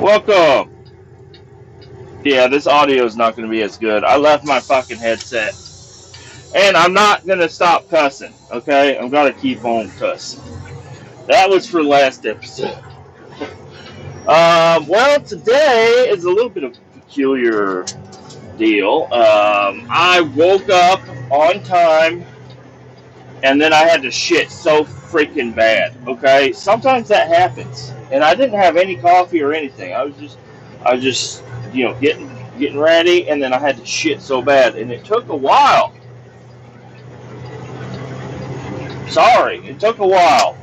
Welcome. Yeah, this audio is not going to be as good. I left my fucking headset. And I'm not going to stop cussing, okay? I'm going to keep on cussing. That was for last episode. Well, today is a little bit of a peculiar deal. I woke up on time and then I had to shit so freaking bad, okay? Sometimes that happens. And I didn't have any coffee or anything. I was just, getting ready, and then I had to shit so bad, and it took a while. Sorry, it took a while.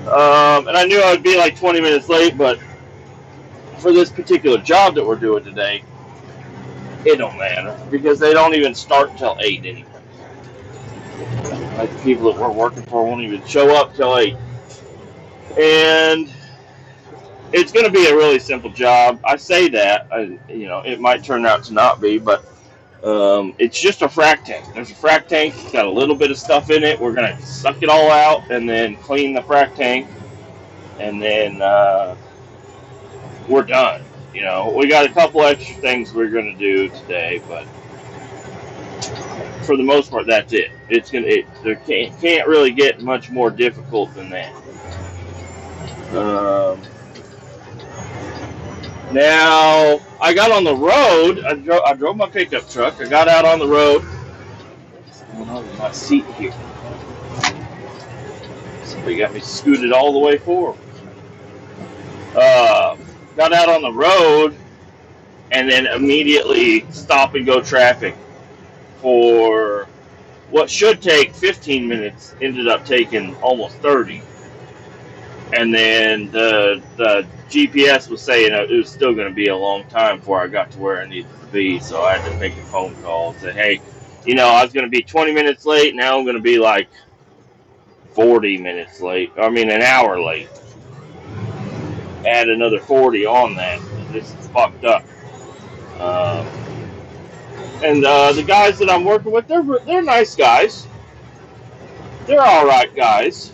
And I knew I would be like 20 minutes late, but for this particular job that we're doing today, it don't matter because they don't even start until 8 anyway. Like the people that we're working for won't even show up till 8. And it's going to be a really simple job. I say that, it might turn out to not be, but it's just a frac tank. There's a frac tank. It's got a little bit of stuff in it. We're going to suck it all out and then clean the frac tank. And then we're done. We got a couple extra things we're going to do today, but for the most part, that's it. There can't really get much more difficult than that. Now, I got on the road. I drove my pickup truck. I got out on the road. What's going on with my seat here? Somebody got me scooted all the way forward. Got out on the road and then immediately stop and go traffic for what should take 15 minutes ended up taking almost 30. And then the GPS was saying it was still going to be a long time before I got to where I needed to be. So I had to make a phone call and say, hey, I was going to be 20 minutes late. Now I'm going to be like 40 minutes late. I mean, an hour late. Add another 40 on that. This is fucked up. And the guys that I'm working with, they're nice guys. They're all right guys.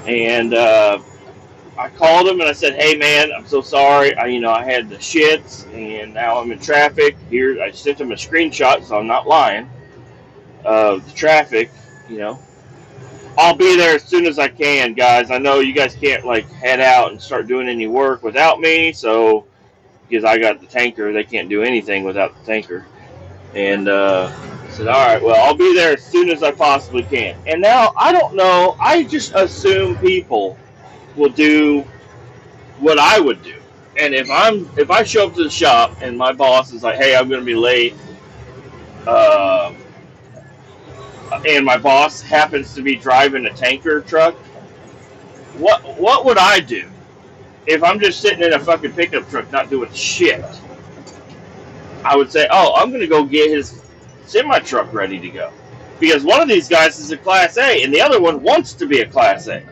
And I called them and I said, "Hey man, I'm so sorry. I had the shits and now I'm in traffic." Here, I sent them a screenshot, so I'm not lying. Of the traffic, I'll be there as soon as I can, guys. I know you guys can't head out and start doing any work without me, so because I got the tanker, they can't do anything without the tanker. And I said, all right, well, I'll be there as soon as I possibly can. And now I don't know. I just assume people will do what I would do. And if I show up to the shop and my boss is like, hey, I'm going to be late. And my boss happens to be driving a tanker truck, what would I do if I'm just sitting in a fucking pickup truck not doing shit? I would say, oh, I'm going to go get his semi-truck ready to go. Because one of these guys is a Class A, and the other one wants to be a Class A.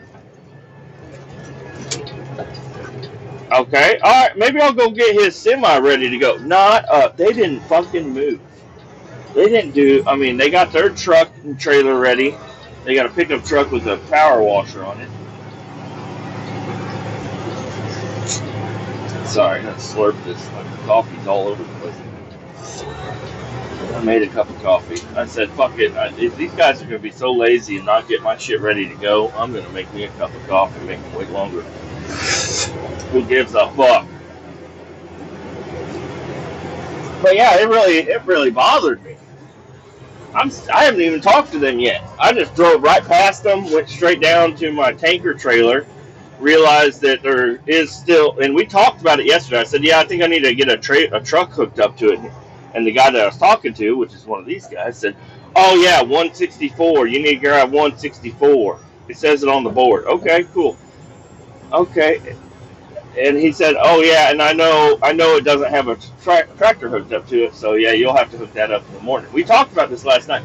Okay, alright, maybe I'll go get his semi ready to go. They didn't fucking move. They didn't they got their truck and trailer ready. They got a pickup truck with a power washer on it. Sorry, I gotta slurp this. The coffee's all over the place. I made a cup of coffee. I said, fuck it. If these guys are going to be so lazy and not get my shit ready to go, I'm going to make me a cup of coffee and make them wait longer. Who gives a fuck? But yeah, it really bothered me. I haven't even talked to them yet. I just drove right past them, went straight down to my tanker trailer, realized that there is still, and we talked about it yesterday. I said, yeah, I think I need to get a truck hooked up to it. And the guy that I was talking to, which is one of these guys, said, oh yeah, 164. You need to grab 164. It says it on the board. Okay, cool. Okay. And he said, oh yeah, and I know it doesn't have a tractor hooked up to it, so yeah, you'll have to hook that up in the morning. We talked about this last night.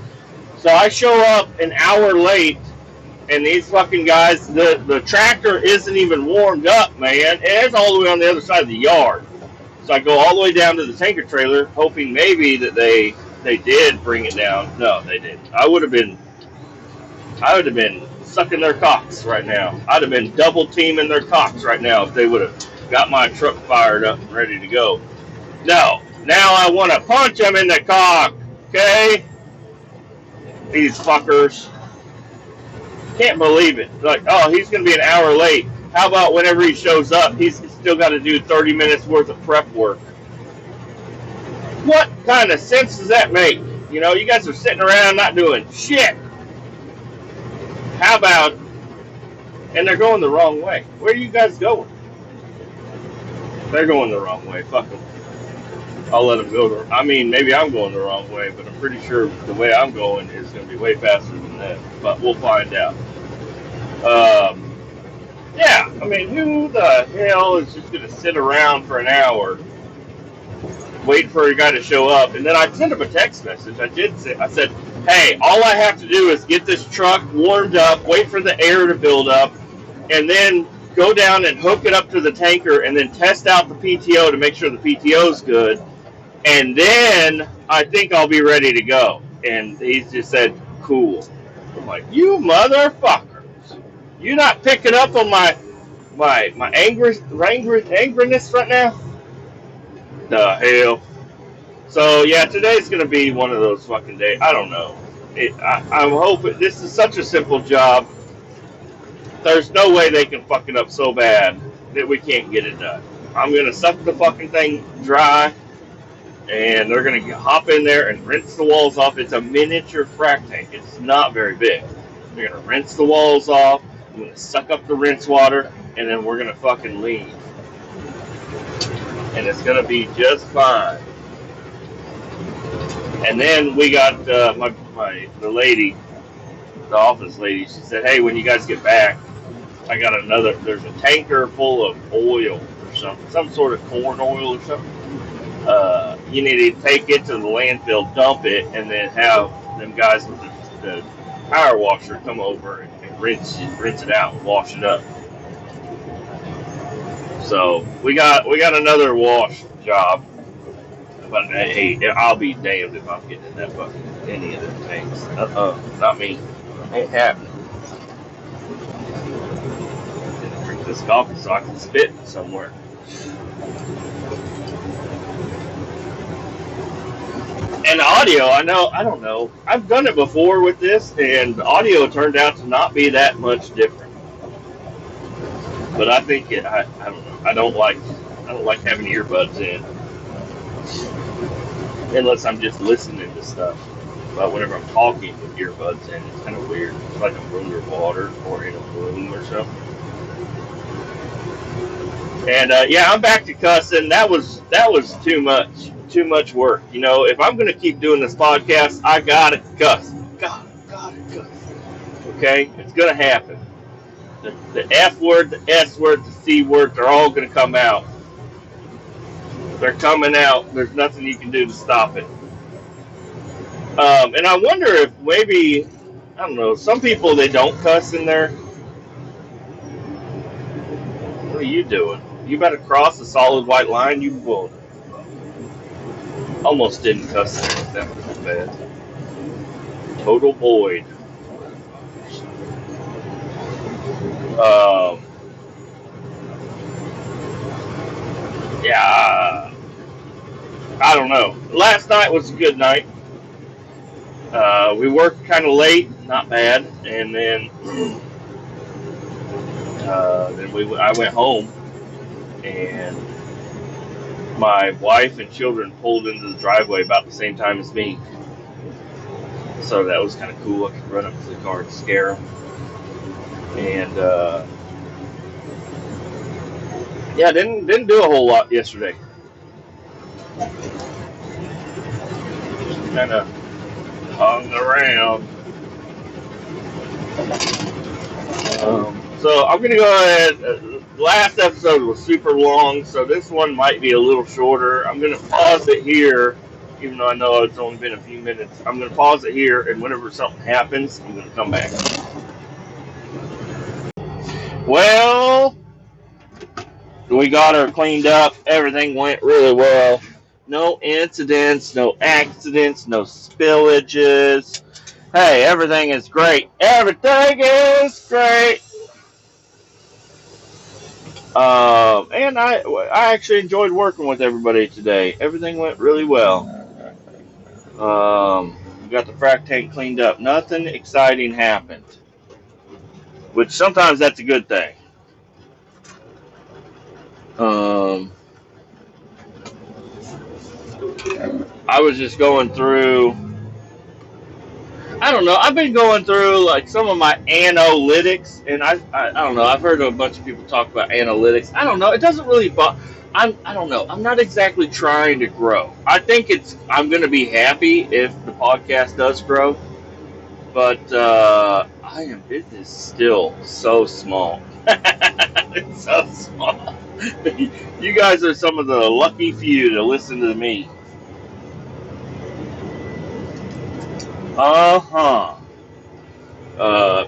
So I show up an hour late, and these fucking guys, the tractor isn't even warmed up, man. And it's all the way on the other side of the yard. So I go all the way down to the tanker trailer, hoping maybe that they did bring it down. No, they didn't. I would have been sucking their cocks right now. I'd have been double teaming their cocks right now if they would have got my truck fired up and ready to go. No, now I want to punch them in the cock. Okay, these fuckers. Can't believe it. Like, oh, he's going to be an hour late. How about whenever he shows up, he's still got to do 30 minutes worth of prep work? What kind of sense does that make? You know, you guys are sitting around not doing shit. How about, and they're going the wrong way. Where are you guys going? They're going the wrong way. Fuck them. I'll let them go. I mean, maybe I'm going the wrong way, but I'm pretty sure the way I'm going is going to be way faster than that. But we'll find out. Yeah, I mean, who the hell is just going to sit around for an hour waiting for a guy to show up? And then I sent him a text message. I said, hey, all I have to do is get this truck warmed up, wait for the air to build up, and then go down and hook it up to the tanker and then test out the PTO to make sure the PTO is good. And then I think I'll be ready to go. And he just said, cool. I'm like, you motherfuckers. You not picking up on my angriness right now? The hell. So, yeah, today's going to be one of those fucking days. I don't know. I'm hoping this is such a simple job. There's no way they can fuck it up so bad that we can't get it done. I'm going to suck the fucking thing dry, and they're going to hop in there and rinse the walls off. It's a miniature frac tank. It's not very big. They're going to rinse the walls off. I'm going to suck up the rinse water, and then we're going to fucking leave. And it's going to be just fine. And then we got the lady, the office lady, she said, hey, when you guys get back, I got there's a tanker full of oil or something, some sort of corn oil or something. You need to take it to the landfill, dump it, and then have them guys with the power washer come over and rinse it out and wash it up. So we got another wash job. But hey, I'll be damned if I'm getting in that fucking any of them tanks. Not me. Ain't happening. Drink this coffee so I can spit somewhere. And the audio, I don't know. I've done it before with this, and the audio turned out to not be that much different. But I think I don't know. I don't like having earbuds in. Unless I'm just listening to stuff. But whenever I'm talking with earbuds in, it's kind of weird. It's like I'm underwater or in a room or something. And yeah, I'm back to cussing. That was too much work. You know, if I'm going to keep doing this podcast, I gotta cuss. Gotta cuss. Okay, it's going to happen. The F word, the S word, the C word, they're all going to come out. They're coming out. There's nothing you can do to stop it. And I wonder if maybe, I don't know, some people, they don't cuss in there. What are you doing? You about to cross a solid white line? You won't. Almost didn't cuss there. That was bad. Total void. Yeah, I don't know. Last night was a good night. We worked kind of late, not bad, and then I went home, and my wife and children pulled into the driveway about the same time as me. So that was kind of cool. I could run up to the car and scare them. And yeah, didn't do a whole lot yesterday. Just kind of hung around. So I'm gonna go ahead. Last episode was super long, so this one might be a little shorter. I'm gonna pause it here, even though I know it's only been a few minutes. I'm gonna pause it here, and whenever something happens, I'm gonna come back. Well, we got her cleaned up. Everything went really well. No incidents, no accidents, no spillages. Hey, everything is great. Everything is great. And I actually enjoyed working with everybody today. Everything went really well. We got the frac tank cleaned up. Nothing exciting happened, which sometimes that's a good thing. Um, I was just going through. I don't know. I've been going through like some of my analytics, and I don't know. I've heard a bunch of people talk about analytics. I don't know. It doesn't really. I don't know. I'm not exactly trying to grow. I think I'm going to be happy if the podcast does grow, but it is still so small. It's so small. You guys are some of the lucky few to listen to me. Uh-huh.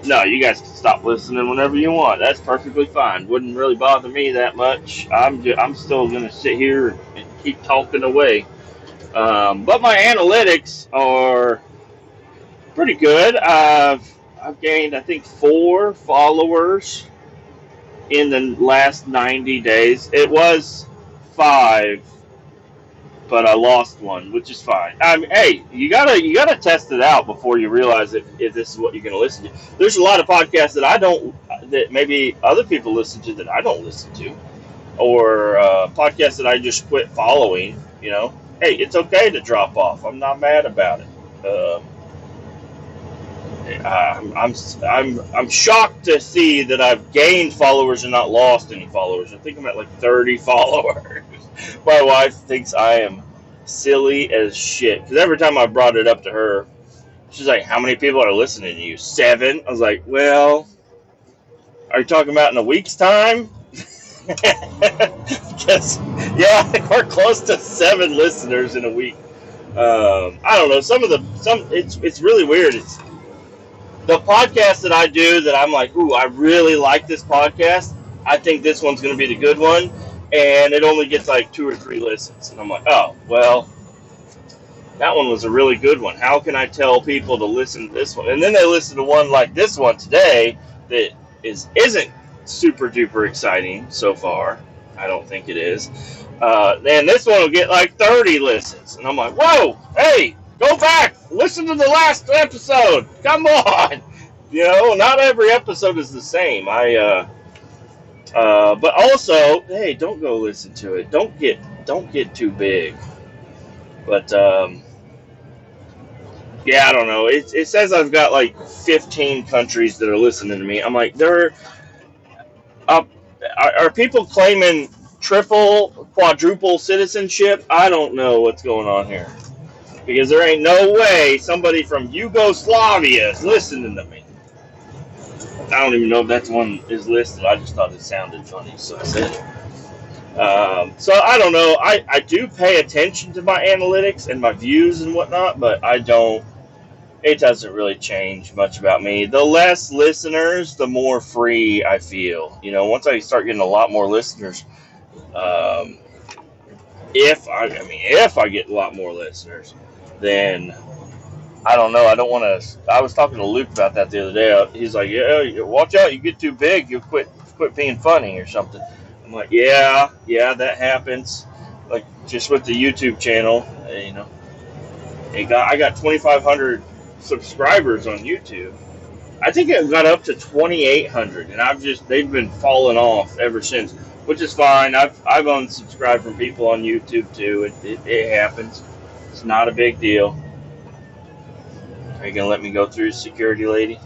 No, you guys can stop listening whenever you want. That's perfectly fine. Wouldn't really bother me that much. I'm still gonna sit here and keep talking away. But my analytics are pretty good. I've gained, I think, 4 followers in the last 90 days. It was 5, but I lost one, which is fine. I mean, hey, you gotta test it out before you realize if this is what you're gonna listen to. There's a lot of podcasts that maybe other people listen to that I don't listen to, or podcasts that I just quit following. Hey, it's okay to drop off. I'm not mad about it. I'm shocked to see that I've gained followers and not lost any followers. I think I'm at like 30 followers. My wife thinks I am silly as shit. Because every time I brought it up to her, she's like, "How many people are listening to you? 7?" I was like, "Well, are you talking about in a week's time?" Because, yeah, we're close to 7 listeners in a week. I don't know. It's really weird. It's the podcast that I do that I'm like, ooh, I really like this podcast. I think this one's going to be the good one. And it only gets like 2 or 3 listens. And I'm like, oh, well, that one was a really good one. How can I tell people to listen to this one? And then they listen to one like this one today that isn't super duper exciting so far. I don't think it is. Then this one will get like 30 listens. And I'm like, whoa, hey, go back. Listen to the last episode. Come on. Not every episode is the same. But also, hey, don't go listen to it. Don't get too big. But yeah, I don't know. It says I've got like 15 countries that are listening to me. I'm like, are people claiming triple, quadruple citizenship? I don't know what's going on here. Because there ain't no way somebody from Yugoslavia is listening to me. I don't even know if that one is listed. I just thought it sounded funny, so I said it. So I don't know. I do pay attention to my analytics and my views and whatnot, but it doesn't really change much about me. The less listeners, the more free I feel. Once I start getting a lot more listeners, if I get a lot more listeners, then I don't know. I don't want to. I was talking to Luke about that the other day. He's like, "Yeah, watch out. You get too big, you'll quit being funny or something." I'm like, "Yeah, that happens." Like just with the YouTube channel, I got 2,500 subscribers on YouTube. I think it got up to 2,800, and they've been falling off ever since, which is fine. I've unsubscribed from people on YouTube too. It happens. It's not a big deal. Are you gonna let me go through security, lady?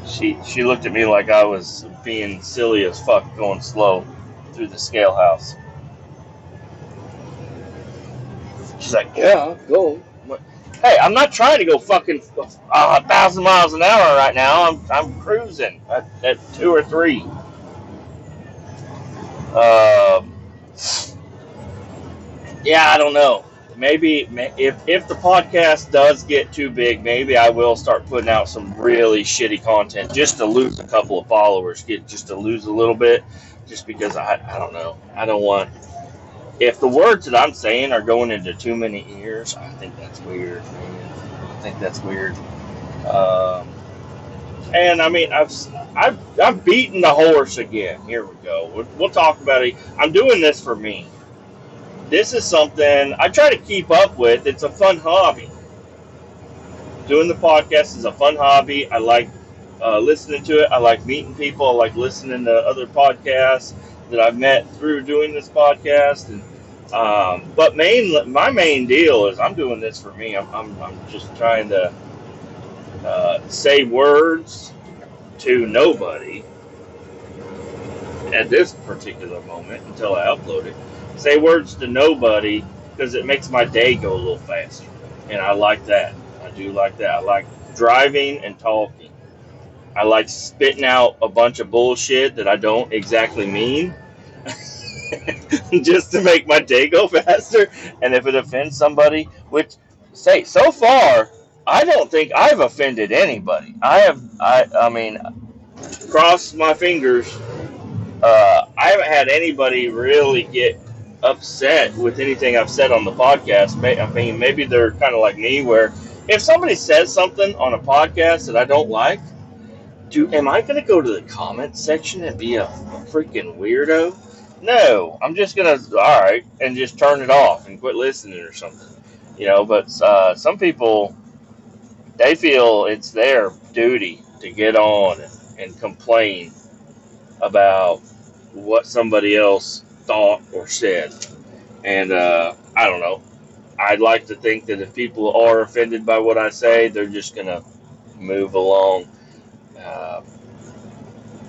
She looked at me like I was being silly as fuck going slow through the scale house. She's like, yeah, go. Hey, I'm not trying to go fucking 1,000 miles an hour right now. I'm cruising at 2 or 3. Yeah, I don't know. Maybe if the podcast does get too big, maybe I will start putting out some really shitty content just to lose a couple of followers, just to lose a little bit, just because I don't know. I don't want. if the words that I'm saying are going into too many ears, I think that's weird, man. I think that's weird. Um, and I mean, I've beaten the horse again. Here we go. We'll talk about it. I'm doing this for me. This is something I try to keep up with. It's a fun hobby. Doing the podcast is a fun hobby. I like listening to it. I like meeting people. I like listening to other podcasts that I've met through doing this podcast. And but my main deal is I'm doing this for me. I'm just trying to say words to nobody at this particular moment until I upload it. Say words to nobody because it makes my day go a little faster, and I like that. I do like that. I like driving and talking. I like spitting out a bunch of bullshit that I don't exactly mean just to make my day go faster. And if it offends somebody, which, say, so far, I don't think I've offended anybody. I mean, cross my fingers, I haven't had anybody really get upset with anything I've said on the podcast. I mean, maybe they're kind of like me, where if somebody says something on a podcast that I don't like, am I going to go to the comment section and be a freaking weirdo? No, I'm just going to, all right, and just turn it off and quit listening or something. But some people, they feel it's their duty to get on and complain about what somebody else thought or said. And I don't know. I'd like to think that if people are offended by what I say, they're just going to move along.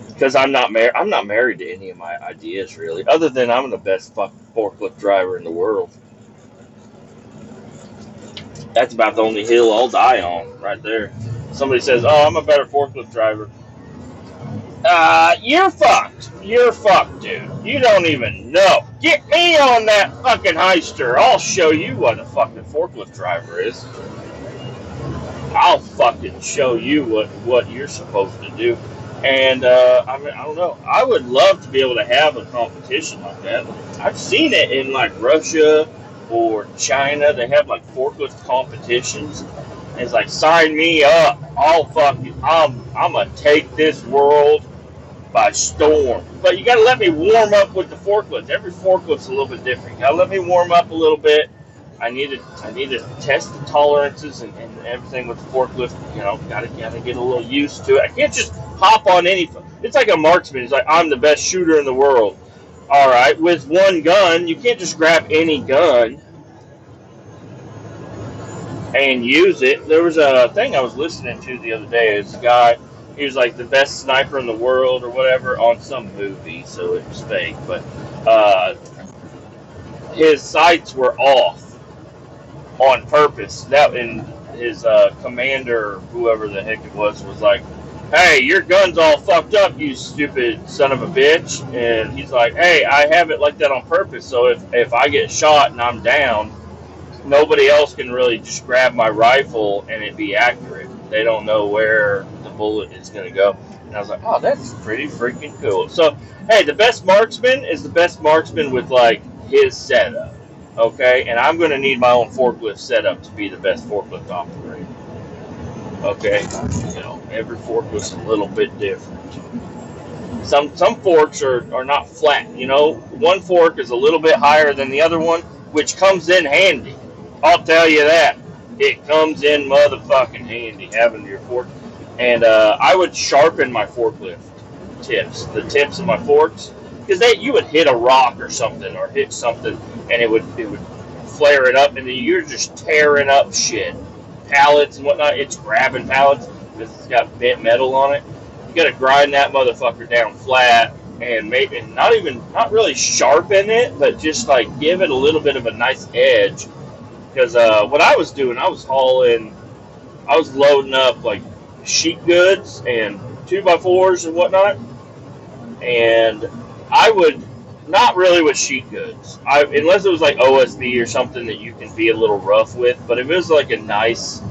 Because I'm not married to any of my ideas, really, other than I'm the best fucking forklift driver in the world. That's about the only hill I'll die on, right there. Somebody says, "Oh, I'm a better forklift driver." You're fucked. You're fucked, dude. You don't even know. Get me on that fucking heister. I'll show you what a fucking forklift driver is. I'll fucking show you what you're supposed to do. And, I mean, I don't know. I would love to be able to have a competition like that. I've seen it in, like, Russia or China. They have, like, forklift competitions. And it's like, sign me up. I'm going to take this world by storm. But you got to let me warm up with the forklift. Every forklift's a little bit different. You got to let me warm up a little bit. I need to test the tolerances and everything with the forklift. Gotta get a little used to it. I can't just hop on anything. It's like a marksman. It's like, I'm the best shooter in the world. All right, with one gun, you can't just grab any gun and use it. There was a thing I was listening to the other day. It's a guy. He was like the best sniper in the world or whatever on some movie, so it was fake. But his sights were off on purpose. That, and his commander, whoever the heck it was like, "Hey, your gun's all fucked up, you stupid son of a bitch." And he's like, "Hey, I have it like that on purpose, so if I get shot and I'm down, nobody else can really just grab my rifle and it be accurate. They don't know where the bullet is going to go." And I was like, "Oh, that's pretty freaking cool." So, hey, the best marksman is the best marksman with, like, his setup. Okay? And I'm going to need my own forklift setup to be the best forklift operator. Okay? Every forklift's a little bit different. Some forks are not flat. One fork is a little bit higher than the other one, which comes in handy. I'll tell you that. It comes in motherfucking handy having your fork. And I would sharpen my forklift the tips of my forks, because you would hit a rock or something, or hit something, and it would flare it up, and then you're just tearing up shit, pallets and whatnot. It's grabbing pallets because it's got bent metal on it. You got to grind that motherfucker down flat, and maybe not really sharpen it, but just like give it a little bit of a nice edge. Because what I was doing, I was loading up like sheet goods and 2x4s and whatnot, and I would not really with sheet goods, unless it was like OSB or something that you can be a little rough with. But if it was like a nice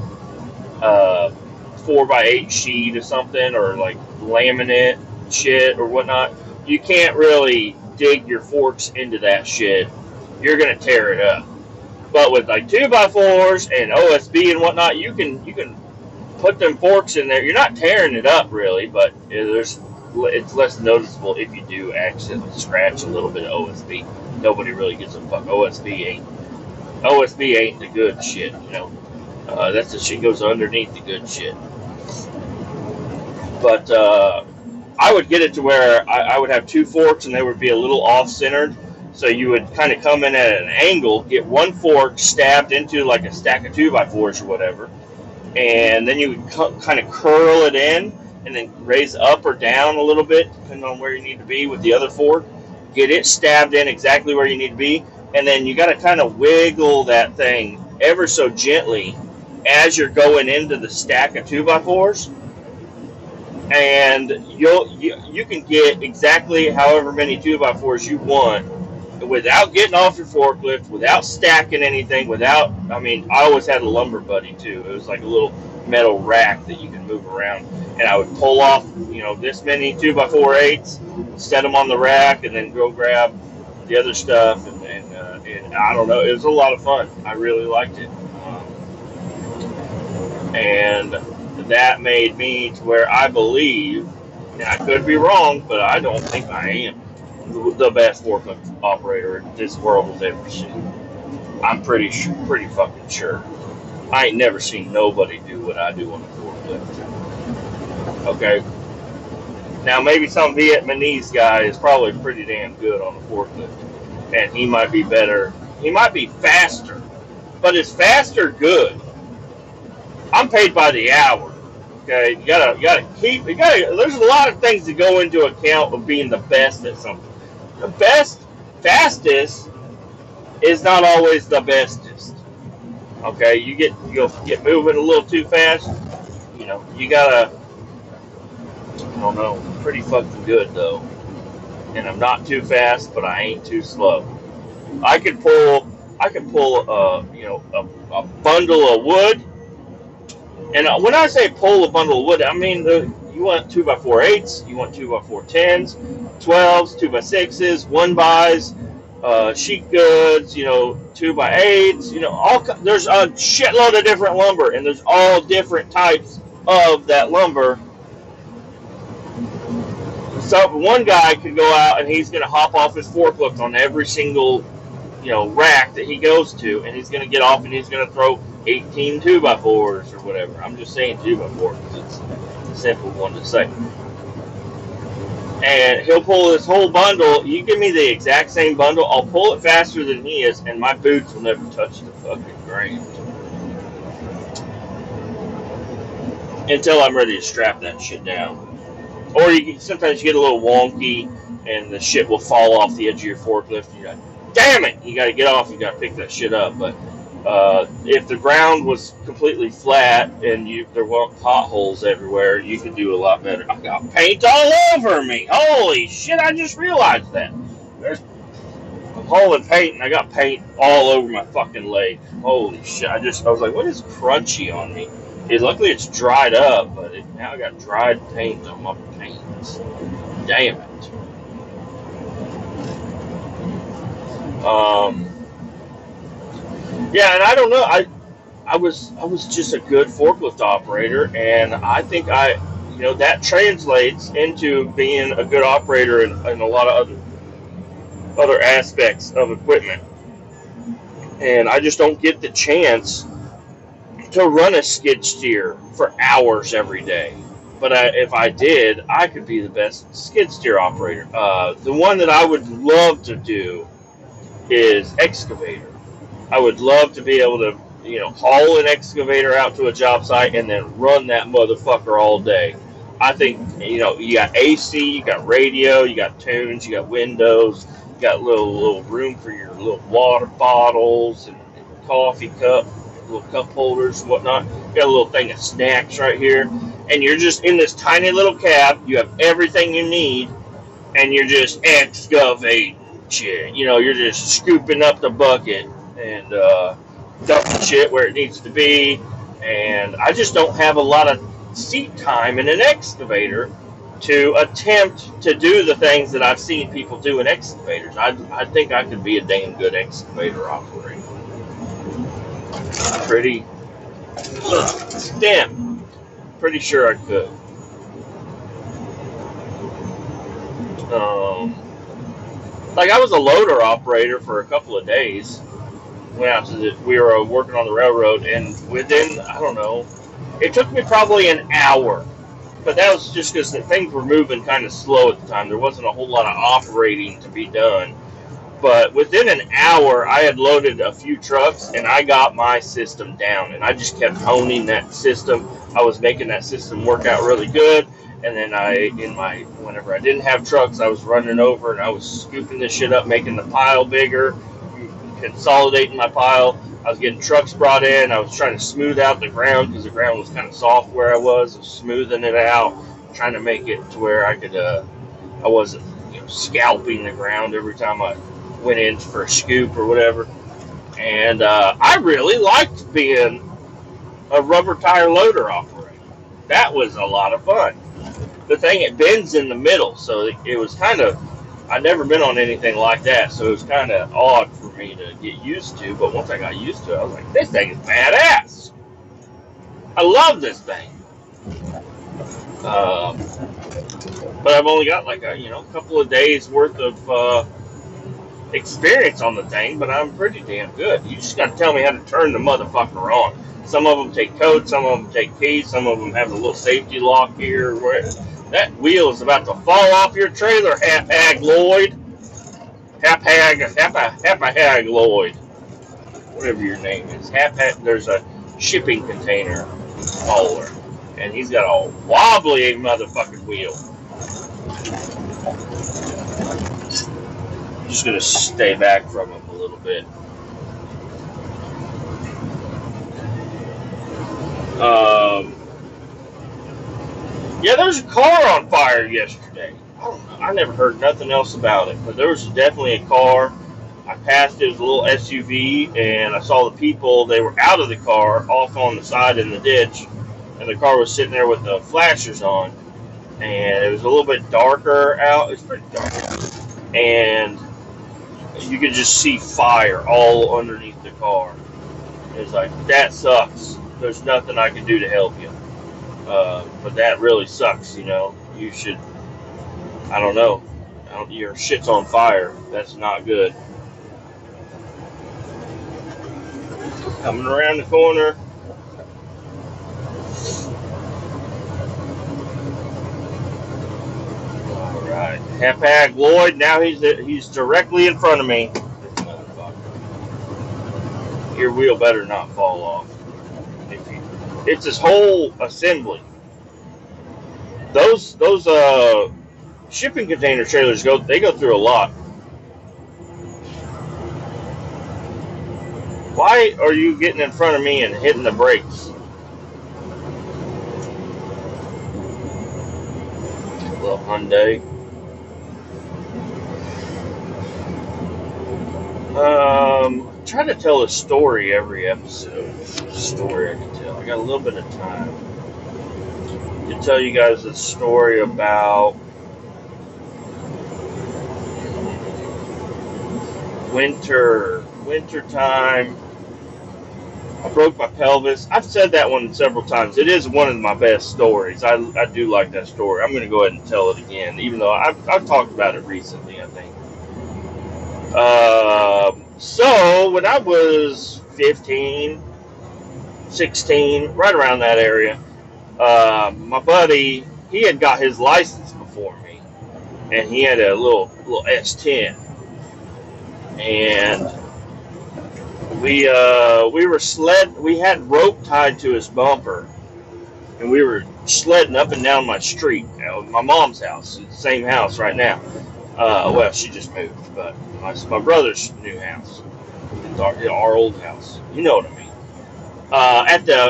4x8 sheet or something, or like laminate shit or whatnot, you can't really dig your forks into that shit you're gonna tear it up. But with like 2x4s and OSB and whatnot, you can put them forks in there. You're not tearing it up really, but it's less noticeable if you do accidentally scratch a little bit of OSB. Nobody really gives a fuck. OSB ain't the good shit, you know. That's the shit goes underneath the good shit. But I would get it to where I would have two forks and they would be a little off-centered. So you would kind of come in at an angle, get one fork stabbed into like a stack of 2x4s or whatever, and then you would kind of curl it in and then raise up or down a little bit, depending on where you need to be with the other fork. Get it stabbed in exactly where you need to be, and then you got to kind of wiggle that thing ever so gently as you're going into the stack of 2x4s. And you can get exactly however many 2x4s you want without getting off your forklift, without stacking anything, I always had a lumber buddy too. It was like a little metal rack that you can move around. And I would pull off, this many 2x4 8s, set them on the rack, and then go grab the other stuff. And I don't know, it was a lot of fun. I really liked it. And that made me to where I believe, and I could be wrong, but I don't think I am the best forklift operator this world has ever seen. I'm pretty fucking sure. I ain't never seen nobody do what I do on the forklift. Okay? Now, maybe some Vietnamese guy is probably pretty damn good on the forklift. And he might be better. He might be faster. But is faster good? I'm paid by the hour. Okay? You gotta keep, there's a lot of things that go into account of being the best at something. The fastest is not always the bestest. Okay, you'll get moving a little too fast. You gotta, I don't know, pretty fucking good though. And I'm not too fast, but I ain't too slow. I can pull a bundle of wood. And when I say pull a bundle of wood, I mean you want 2x4 8s, you want 2x4 10s, 12s, 2x6s, 1x, sheet goods, 2x8s, there's a shitload of different lumber, and there's all different types of that lumber. So one guy could go out and he's going to hop off his forklift on every single, rack that he goes to, and he's going to get off and he's going to throw 18 2x4s or whatever. I'm just saying 2x4 because it's a simple one to say. And he'll pull this whole bundle. You give me the exact same bundle, I'll pull it faster than he is, and my boots will never touch the fucking ground until I'm ready to strap that shit down. Or sometimes you get a little wonky, and the shit will fall off the edge of your forklift. And you're like, damn it! You got to get off. You got to pick that shit up. But if the ground was completely flat and there weren't potholes everywhere, you could do a lot better. I got paint all over me. Holy shit! I just realized that. I'm hauling paint, and I got paint all over my fucking leg. Holy shit! I was like, what is crunchy on me? Luckily, it's dried up, but now I got dried paint on my paints. Damn it. Yeah, and I don't know. I was just a good forklift operator, and I think that translates into being a good operator in a lot of other aspects of equipment. And I just don't get the chance to run a skid steer for hours every day. But if I did, I could be the best skid steer operator. The one that I would love to do is excavator. I would love to be able to, haul an excavator out to a job site and then run that motherfucker all day. I think, you got AC, you got radio, you got tunes, you got windows, you got little room for your little water bottles and coffee cup, little cup holders and whatnot. You got a little thing of snacks right here. And you're just in this tiny little cab. You have everything you need, and you're just excavating shit. You're just scooping up the bucket and dumping shit where it needs to be. And I just don't have a lot of seat time in an excavator to attempt to do the things that I've seen people do in excavators. I think I could be a damn good excavator operator. Pretty sure I could. Like I was a loader operator for a couple of days. We were working on the railroad, and within, I don't know, it took me probably an hour. But that was just because things were moving kind of slow at the time. There wasn't a whole lot of operating to be done. But within an hour, I had loaded a few trucks, and I got my system down. And I just kept honing that system. I was making that system work out really good. And then whenever I didn't have trucks, I was running over and I was scooping this shit up, making the pile bigger, consolidating my pile. I was getting trucks brought in. I was trying to smooth out the ground because the ground was kind of soft where I was. Smoothing it out, trying to make it to where I could, I wasn't, scalping the ground every time I went in for a scoop or whatever. And I really liked being a rubber tire loader operator. That was a lot of fun. The thing, it bends in the middle, so it was kind of, I'd never been on anything like that, so it was kind of odd for me to get used to, but once I got used to it, I was like, this thing is badass. I love this thing. But I've only got like a couple of days worth of experience on the thing, but I'm pretty damn good. You just got to tell me how to turn the motherfucker on. Some of them take codes, some of them take keys, some of them have a little safety lock here. That wheel is about to fall off your trailer, Hap-Hag Lloyd. Hap-Hag Lloyd. Whatever your name is. There's a shipping container hauler, and he's got a wobbly motherfucking wheel. I'm just going to stay back from him a little bit. Yeah, there was a car on fire yesterday. I don't know. I never heard nothing else about it, but there was definitely a car. I passed it, was a little SUV, and I saw the people. They were out of the car, off on the side in the ditch, and the car was sitting there with the flashers on, and it was a little bit darker out. It was pretty dark, and you could just see fire all underneath the car. It was like, that sucks. There's nothing I can do to help you. But that really sucks, You should, I don't know. Your shit's on fire. That's not good. Coming around the corner. Alright. Hap-Hag Lloyd, now he's directly in front of me. Your wheel better not fall off. It's this whole assembly. Those shipping container trailers go through a lot. Why are you getting in front of me and hitting the brakes? Little Hyundai. Try to tell a story every episode. A story I can tell. I got a little bit of time to tell you guys a story about winter time. I broke my pelvis. I've said that one several times. It is one of my best stories. I do like that story. I'm going to go ahead and tell it again, even though I've talked about it recently, I think. So when I was 15, 16, right around that area, my buddy, he had got his license before me, and he had a little S10, and we had rope tied to his bumper, and we were sledding up and down my street, my mom's house, the same house right now. Well, she just moved, but my brother's new house, our old house. You know what I mean.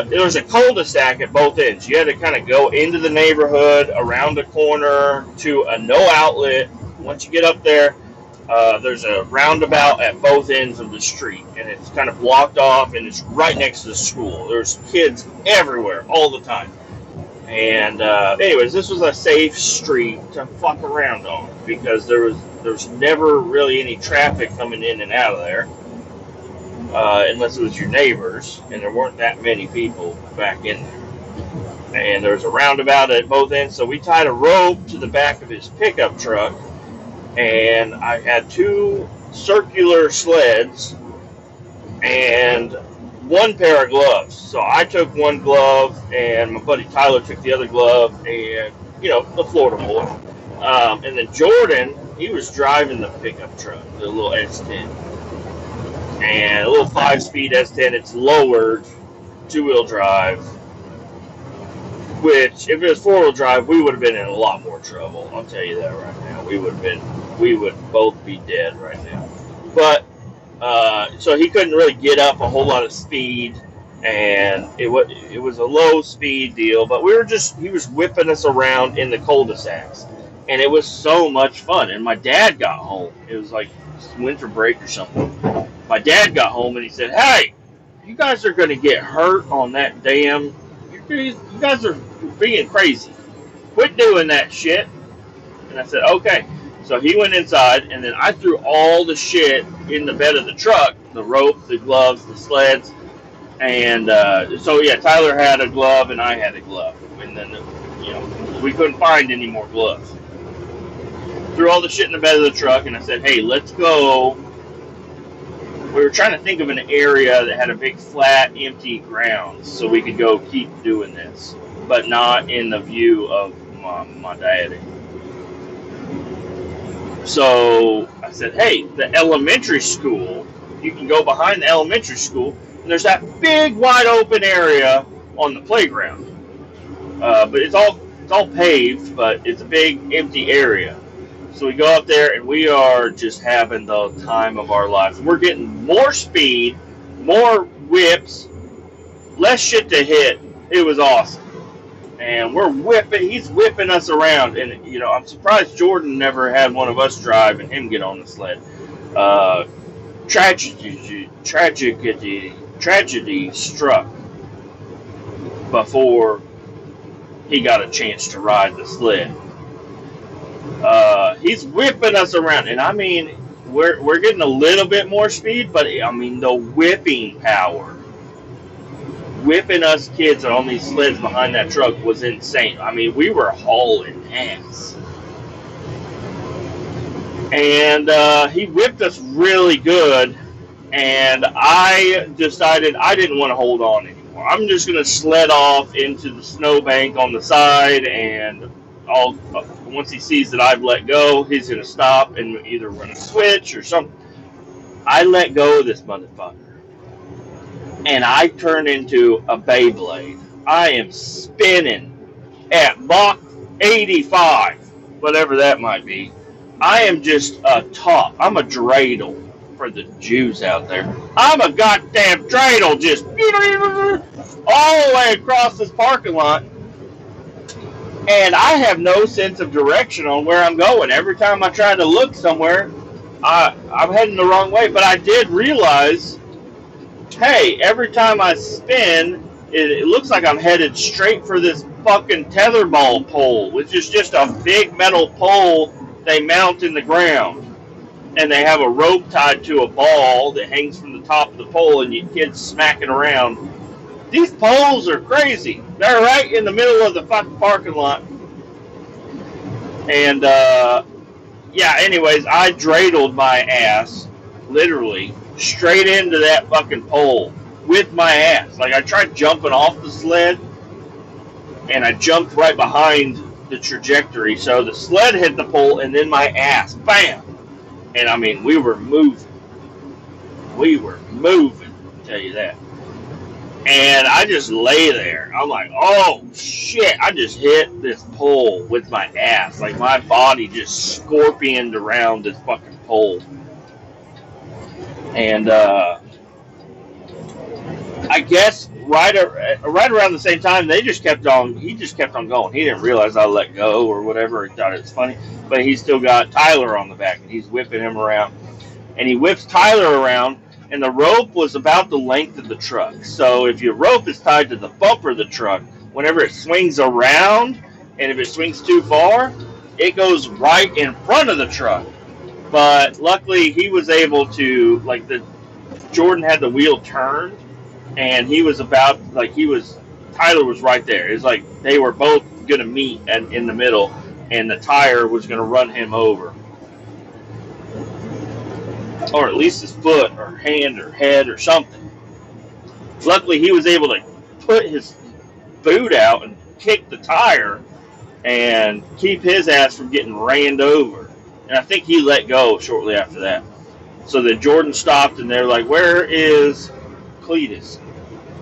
There was a cul-de-sac at both ends. You had to kind of go into the neighborhood, around the corner to a no outlet. Once you get up there, there's a roundabout at both ends of the street, and it's kind of blocked off, and it's right next to the school. There's kids everywhere all the time. And anyways, this was a safe street to fuck around on because there's never really any traffic coming in and out of there, unless it was your neighbors, and there weren't that many people back in there. And there was a roundabout at both ends, so we tied a rope to the back of his pickup truck, and I had two circular sleds and one pair of gloves. So I took one glove, and my buddy Tyler took the other glove, and the Florida boy. And then Jordan, he was driving the pickup truck, the little S10, and a little 5-speed S10. It's lowered, 2-wheel drive. Which, if it was 4-wheel drive, we would have been in a lot more trouble. I'll tell you that right now. We would both be dead right now. But so he couldn't really get up a whole lot of speed, and it was a low speed deal. But he was whipping us around in the cul-de-sacs, and it was so much fun. And my dad got home. It was like winter break or something. My dad got home and he said, "Hey, you guys are going to get hurt on that damn. You guys are being crazy. Quit doing that shit." And I said, "Okay." So he went inside, and then I threw all the shit in the bed of the truck, the rope, the gloves, the sleds. And so, yeah, Tyler had a glove, and I had a glove. And then, we couldn't find any more gloves. Threw all the shit in the bed of the truck, and I said, "Hey, let's go." We were trying to think of an area that had a big, flat, empty ground so we could go keep doing this, but not in the view of my daddy. So I said, "Hey, the elementary school, you can go behind the elementary school, and there's that big, wide open area on the playground. But it's all paved, but it's a big, empty area." So we go up there, and we are just having the time of our lives. We're getting more speed, more whips, less shit to hit. It was awesome. And he's whipping us around. And, I'm surprised Jordan never had one of us drive and him get on the sled. Tragedy struck before he got a chance to ride the sled. He's whipping us around, and I mean, we're getting a little bit more speed, but I mean, the whipping power, whipping us kids on these sleds behind that truck was insane. I mean, we were hauling ass, and he whipped us really good, and I decided I didn't want to hold on anymore. I'm just going to sled off into the snowbank on the side, and once he sees that I've let go, he's going to stop and either run a switch or something. I let go of this motherfucker, and I turn into a Beyblade. I am spinning at Mach 85, whatever that might be. I am just a top. I'm a dreidel for the Jews out there. I'm a goddamn dreidel, just all the way across this parking lot. And I have no sense of direction on where I'm going. Every time I try to look somewhere, I'm heading the wrong way. But I did realize, hey, every time I spin, it looks like I'm headed straight for this fucking tetherball pole, which is just a big metal pole they mount in the ground. And they have a rope tied to a ball that hangs from the top of the pole, and you kids smacking around. These poles are crazy. They're right in the middle of the fucking parking lot. And, anyways, I dreidled my ass, literally, straight into that fucking pole with my ass. Like, I tried jumping off the sled, and I jumped right behind the trajectory. So the sled hit the pole, and then my ass, bam! And, I mean, we were moving. I'll tell you that. And I just lay there. I'm like, oh, shit. I just hit this pole with my ass. Like, my body just scorpioned around this fucking pole. And I guess right around the same time, he just kept on going. He didn't realize I let go or whatever. He thought it was funny. But he's still got Tyler on the back, and he's whipping him around. And he whips Tyler around. And the rope was about the length of the truck. So if your rope is tied to the bumper of the truck, whenever it swings around, and if it swings too far, it goes right in front of the truck. But luckily, he was able to, like, the Jordan had the wheel turned, and he was Tyler was right there. It's like they were both gonna meet in the middle, and the tire was gonna run him over, or at least his foot or hand or head or something. Luckily, he was able to put his boot out and kick the tire and keep his ass from getting ran over. And I think he let go shortly after that. So then Jordan stopped, and they're like, "Where is Kletus?"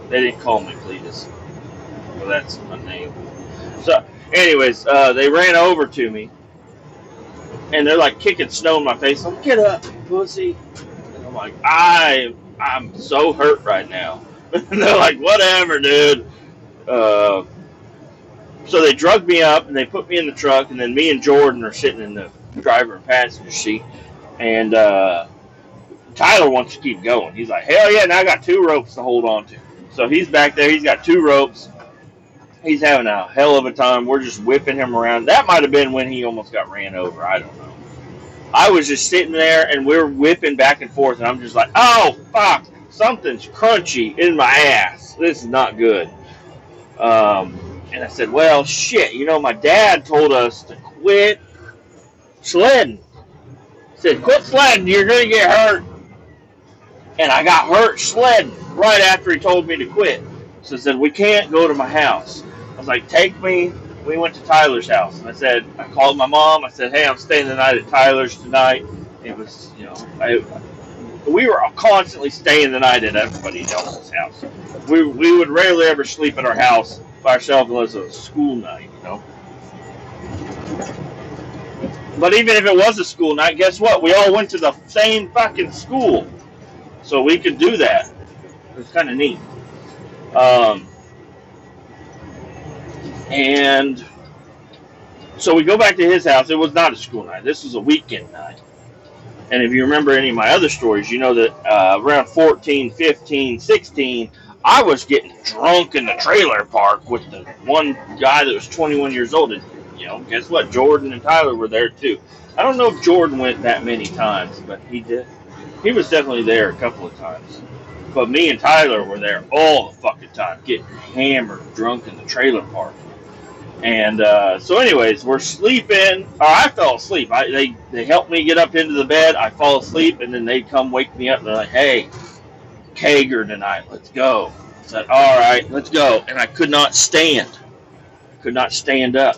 They didn't call me Kletus. Well, that's my name. So, anyways, they ran over to me, and they're like kicking snow in my face. I'm like, "Get up, pussy!" And I'm like, I'm so hurt right now." And they're like, "Whatever, dude." So they drug me up, and they put me in the truck, and then me and Jordan are sitting in the driver and passenger seat, and Tyler wants to keep going. He's like, "Hell yeah, now I got 2 ropes to hold on to." So he's back there. He's got 2 ropes. He's having a hell of a time. We're just whipping him around. That might have been when he almost got ran over. I don't know. I was just sitting there, and we're whipping back and forth, and I'm just like, "Oh, fuck. Something's crunchy in my ass. This is not good." And I said, "Well, shit. My dad told us to quit sledding." He said, "Quit sledding. You're going to get hurt." And I got hurt sledding right after he told me to quit. So I said, "We can't go to my house." I was like, "Take me." We went to Tyler's house. And I called my mom. I said, "Hey, I'm staying the night at Tyler's tonight." It was, we were constantly staying the night at everybody else's house. We would rarely ever sleep at our house by ourselves unless it was a school night, But even if it was a school night, guess what? We all went to the same fucking school. So we could do that. It's kind of neat. And so we go back to his house. It was not a school night. This was a weekend night. And if you remember any of my other stories, you know that around 14, 15, 16, I was getting drunk in the trailer park with the one guy that was 21 years old. And, guess what? Jordan and Tyler were there too. I don't know if Jordan went that many times, but he did. He was definitely there a couple of times. But me and Tyler were there all the fucking time, getting hammered, drunk in the trailer park. And so anyways, we're sleeping. I fell asleep. They helped me get up into the bed. I fall asleep, and then they come wake me up. And they're like, "Hey, Kager tonight. Let's go." I said, "All right, let's go." And I could not stand. Could not stand up.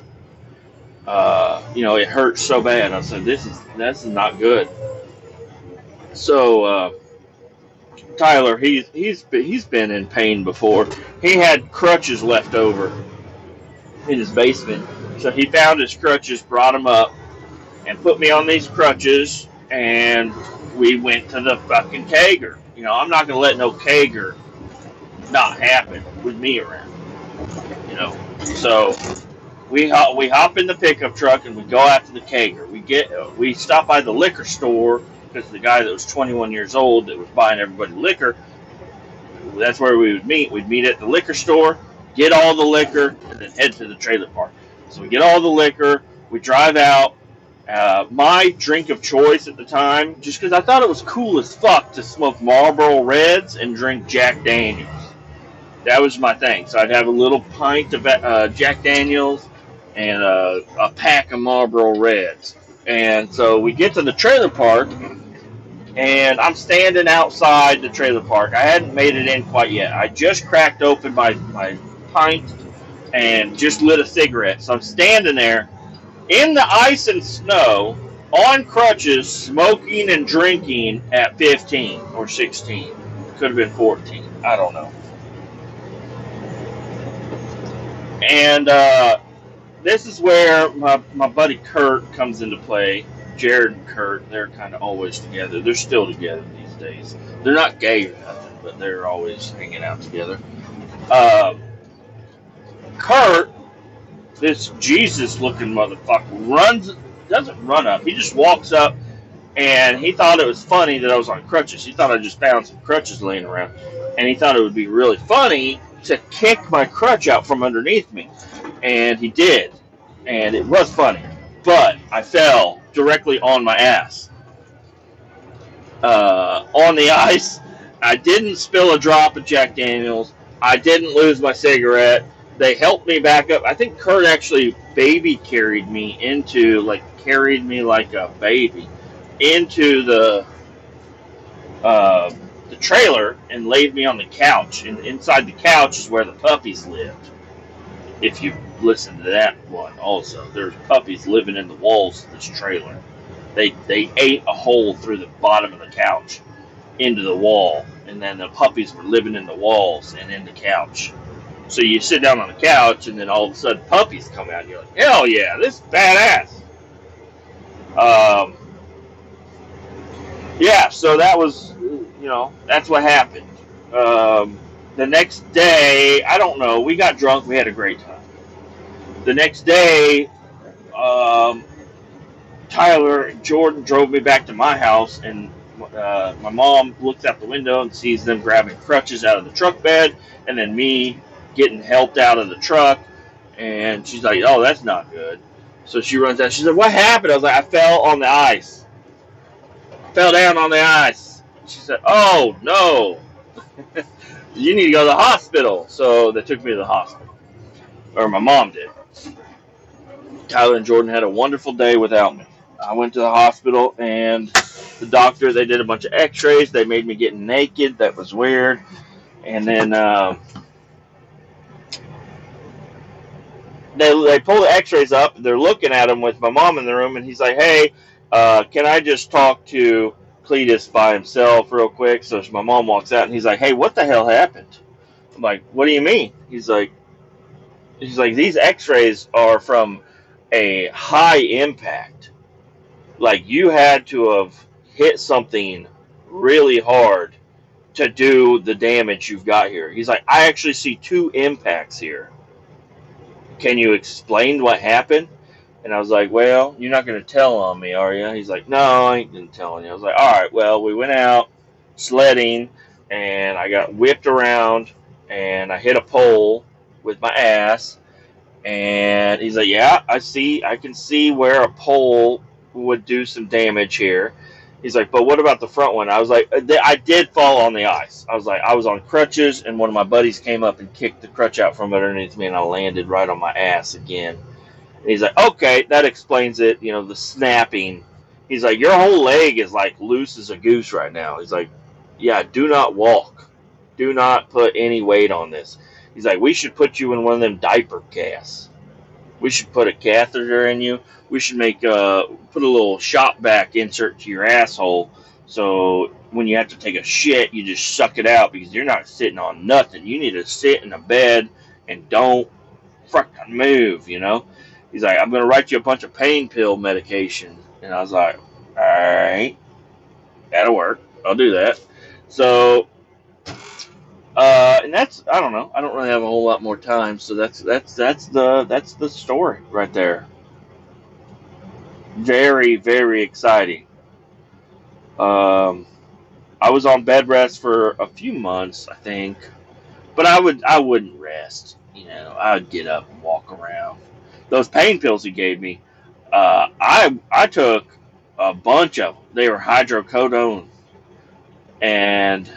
It hurt so bad. I said, this is not good. So Tyler, he's been in pain before. He had crutches left over in his basement, so he found his crutches, brought them up, and put me on these crutches, and we went to the fucking Kager. I'm not gonna let no Kager not happen with me around. So we hop in the pickup truck and we go out to the Kager. We stop by the liquor store because the guy that was 21 years old that was buying everybody liquor. That's where we would meet. We'd meet at the liquor store, get all the liquor, and then head to the trailer park. So we get all the liquor, we drive out. My drink of choice at the time, just because I thought it was cool as fuck to smoke Marlboro Reds and drink Jack Daniels. That was my thing. So I'd have a little pint of Jack Daniels and a pack of Marlboro Reds. And so we get to the trailer park, and I'm standing outside the trailer park. I hadn't made it in quite yet. I just cracked open my pint and just lit a cigarette. So I'm standing there in the ice and snow on crutches, smoking and drinking at 15 or 16. Could have been 14. I don't know. And this is where my buddy Kurt comes into play. Jared and Kurt, they're kind of always together. They're still together these days. They're not gay or nothing, but they're always hanging out together. Kurt, this Jesus-looking motherfucker, doesn't run up. He just walks up, and he thought it was funny that I was on crutches. He thought I just found some crutches laying around, and he thought it would be really funny to kick my crutch out from underneath me. And he did. And it was funny. But I fell directly on my ass. On the ice. I didn't spill a drop of Jack Daniels. I didn't lose my cigarette. They helped me back up. I think Kurt actually baby carried me carried me like a baby into the trailer and laid me on the couch. And inside the couch is where the puppies lived. If you listen to that one, also there's puppies living in the walls of this trailer. They ate a hole through the bottom of the couch into the wall, and then the puppies were living in the walls and in the couch. So you sit down on the couch, and then all of a sudden puppies come out, and you're like, hell yeah, this is badass. Yeah, so that was, that's what happened. The next day, I don't know, we got drunk, we had a great time. The next day, Tyler and Jordan drove me back to my house, and my mom looks out the window and sees them grabbing crutches out of the truck bed, and then me getting helped out of the truck, and she's like, oh, that's not good. So she runs out. She said, what happened? I was like, I fell on the ice. Fell down on the ice. She said, oh, no. You need to go to the hospital. So they took me to the hospital. Or my mom did. Tyler and Jordan had a wonderful day without me. I went to the hospital, and the doctor, they did a bunch of x-rays. They made me get naked. That was weird. And then they pull the x-rays up. They're looking at them with my mom in the room, and he's like, hey, can I just talk to Kletus by himself real quick? So my mom walks out, and he's like, hey, what the hell happened? I'm like, what do you mean? He's like, these x-rays are from a high impact. Like, you had to have hit something really hard to do the damage you've got here. He's like, I actually see 2 impacts here. Can you explain what happened? And I was like, well, you're not going to tell on me, are you? He's like, no, I ain't going to tell on you. I was like, all right, well, we went out sledding, and I got whipped around, and I hit a pole with my ass. And he's like, yeah, I can see where a pole would do some damage here. He's like, but what about the front one? I was like, I did fall on the ice. I was like, I was on crutches, and one of my buddies came up and kicked the crutch out from underneath me, and I landed right on my ass again. And he's like, okay, that explains it, the snapping. He's like, your whole leg is like loose as a goose right now. He's like, yeah, do not walk. Do not put any weight on this. He's like, we should put you in one of them diaper casts. We should put a catheter in you. We should put a little shop back insert to your asshole, so when you have to take a shit, you just suck it out, because you're not sitting on nothing. You need to sit in a bed and don't fucking move, He's like, I'm going to write you a bunch of pain pill medication. And I was like, all right, that'll work. I'll do that. So, and that's, I don't know. I don't really have a whole lot more time. So that's the story right there. Very, very exciting. I was on bed rest for a few months, I think, but I wouldn't rest. I would get up and walk around. Those pain pills he gave me, I took a bunch of them. They were hydrocodone, and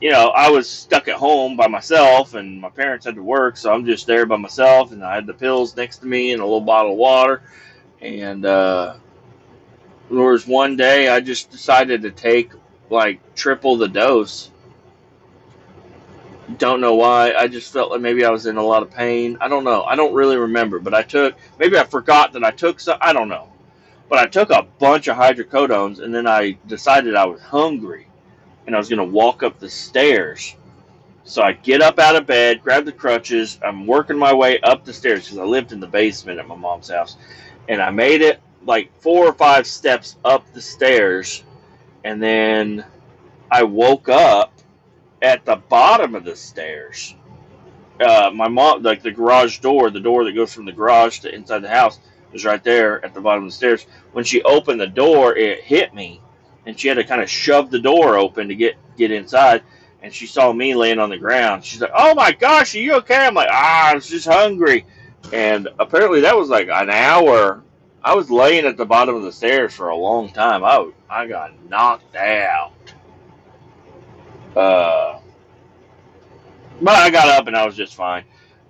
I was stuck at home by myself, and my parents had to work, so I'm just there by myself, and I had the pills next to me and a little bottle of water. And there was one day I just decided to take like triple the dose. Don't know why. I just felt like maybe I was in a lot of pain. I don't know. I don't really remember, but maybe I forgot that I took some. I don't know. But I took a bunch of hydrocodones, and then I decided I was hungry, and I was going to walk up the stairs. So I get up out of bed, grab the crutches. I'm working my way up the stairs, because I lived in the basement at my mom's house. And I made it like 4 or 5 steps up the stairs, and then I woke up at the bottom of the stairs. My mom, like the garage door, the door that goes from the garage to inside the house, was right there at the bottom of the stairs. When she opened the door, it hit me, and she had to kind of shove the door open to get inside. and she saw me laying on the ground. She's like, "Oh my gosh, are you okay?" I'm like, "I was just hungry." And apparently that was like an hour. I was laying at the bottom of the stairs for a long time. I got knocked out. Uh, but I got up and I was just fine.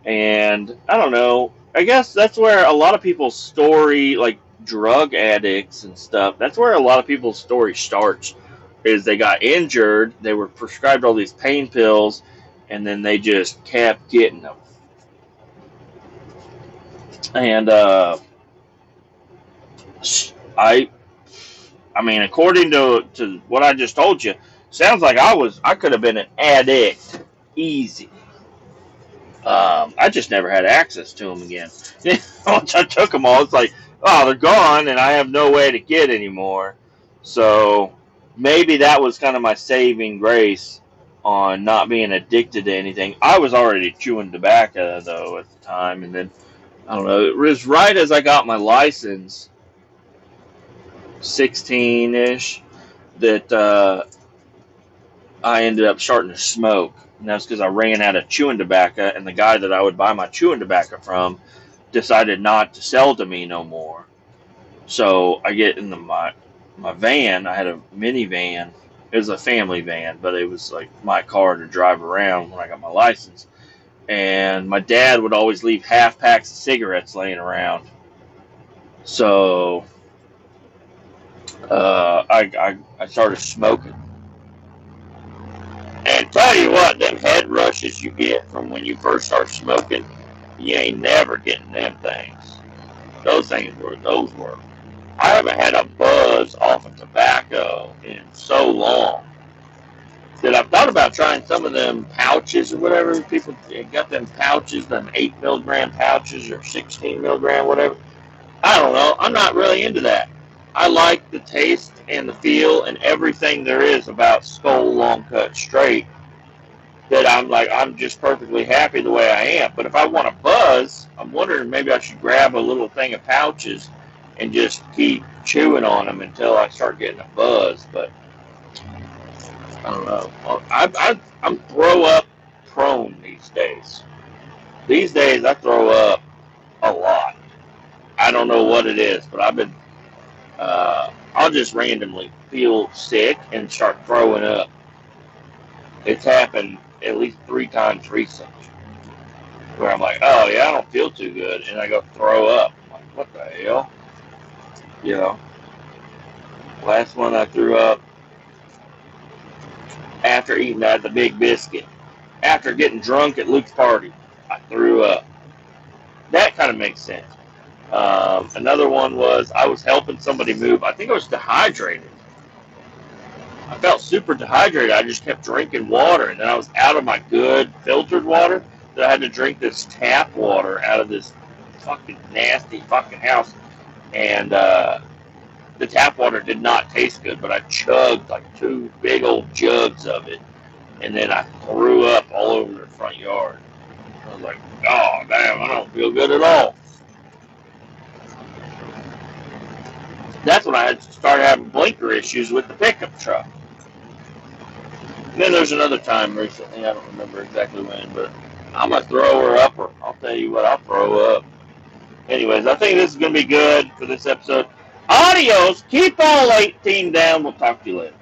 And I don't know. I guess that's where a lot of people's story, like drug addicts and stuff, that's where a lot of people's story starts. Is they got injured, they were prescribed all these pain pills, and then they just kept getting them. And I, I mean, according to what I just told you, sounds like I could have been an addict, easy. I just never had access to them again. Once I took them all, it's like, oh, they're gone, and I have no way to get anymore. So maybe that was kind of my saving grace on not being addicted to anything. I was already chewing tobacco though at the time, and then I don't know. It was right as I got my license, 16-ish, that I ended up starting to smoke. And that's because I ran out of chewing tobacco, and the guy that I would buy my chewing tobacco from decided not to sell to me no more. So I get in my van. I had a minivan. It was a family van, but it was like my car to drive around when I got my license. And my dad would always leave half packs of cigarettes laying around. So I started smoking. And tell you what, them head rushes you get from when you first start smoking, you ain't never getting them things. Those were. I haven't had a buzz off of tobacco in so long that I've thought about trying some of them pouches or whatever. People got them pouches, them 8 milligram pouches or 16 milligram, whatever. I don't know. I'm not really into that. I like the taste and the feel and everything there is about Skull Long Cut Straight. That I'm just perfectly happy the way I am. But if I want a buzz, I'm wondering maybe I should grab a little thing of pouches and just keep chewing on them until I start getting a buzz. But I don't know. I'm throw up prone these days. These days I throw up a lot. I don't know what it is, but I've been. I'll just randomly feel sick and start throwing up. It's happened at least 3 times recently, where I'm like, oh yeah, I don't feel too good, and I go throw up. I'm like, what the hell? You know, last one I threw up after eating at the Big Biscuit. After getting drunk at Luke's party, I threw up. That kind of makes sense. Another one was I was helping somebody move. I think I was dehydrated. I felt super dehydrated. I just kept drinking water, and then I was out of my good filtered water, that I had to drink this tap water out of this fucking nasty fucking house. And the tap water did not taste good, but I chugged like 2 big old jugs of it, and then I threw up all over the front yard. I was like, oh damn, I don't feel good at all. That's when I had started having blinker issues with the pickup truck. And then there's another time recently, I don't remember exactly when, but I'm a thrower upper. I'll tell you what, I'll throw up. Anyways, I think this is going to be good for this episode. Adios. Keep all 18 down. We'll talk to you later.